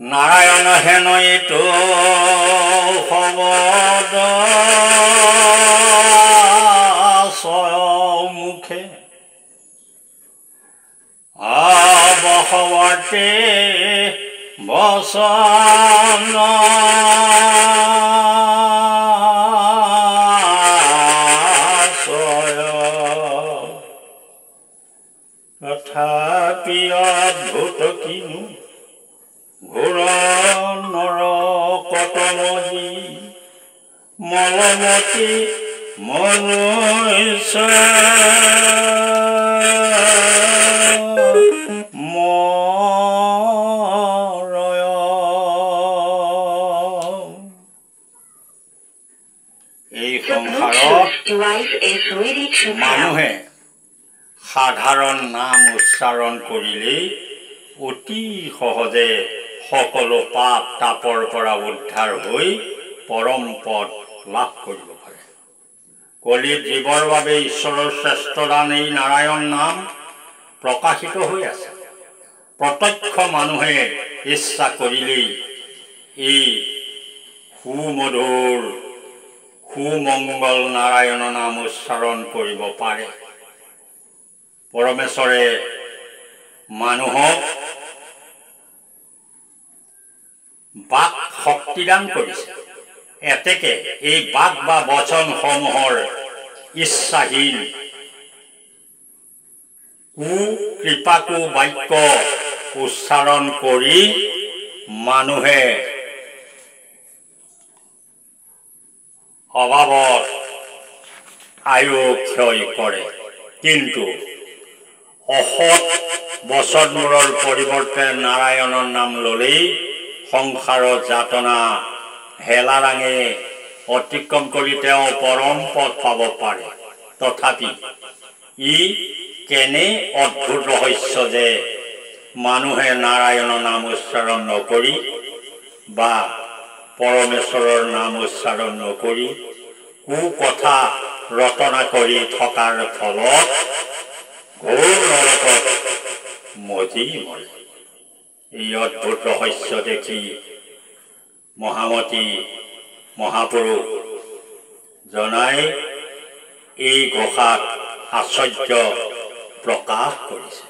নাৰায়ণ হেনইতো শবদ মুখে বসৱৰ্তী বচন তথাপি অদ্ভুত কিনো ঘোৰ নৰ কটমজি মলমতি মনুষ্য এই সংসাৰত মানুহে সাধাৰণ নাম উচ্চাৰণ কৰিলেই অতি সহজে সকলো পাপ তাপৰ পৰা উদ্ধাৰ হৈ পৰম পদ লাভ কৰিব পাৰে। কলিত জীৱৰ বাবে ঈশ্বৰৰ শ্ৰেষ্ঠ দান এই নাৰায়ণ নাম প্ৰকাশিত হৈ আছে। প্ৰত্যক্ষ মানুহে ইচ্ছা কৰিলেই এই সুমধুৰ সুমংগল নাৰায়ণ নাম উচ্চাৰণ কৰিব পাৰে। পৰমেশ্বৰে মানুহক বাক শক্তিদান কৰিছে। এতেকে এই বাক বা বচনসমূহৰ ইচ্ছাহীন কৃপাকু বাক্য উচ্চাৰণ কৰি মানুহে অভাৱত আয়ু ক্ষয় কৰে। কিন্তু অসৎ বচনবোৰৰ পৰিৱৰ্তে নাৰায়ণৰ নাম ল'লেই সংসাৰৰ যাতনা হেলাৰাঙে অতিক্ৰম কৰি তেওঁ পৰম পদ পাব পাৰে। তথাপি ই কেনে অদ্ভুত ৰহস্য যে মানুহে নাৰায়ণৰ নাম উচ্চাৰণ নকৰি বা পৰমেশ্বৰৰ নাম উচ্চাৰণ নকৰি কুকথা ৰচনা কৰি থকাৰ ফলত ঘোৰ নৰকত মজি মৰে। এই অদ্ভুত ৰহস্য দেখি মহামতী মহাপুৰুষ জনাই এই ঘোষাত আশ্চৰ্য প্ৰকাশ কৰিছে।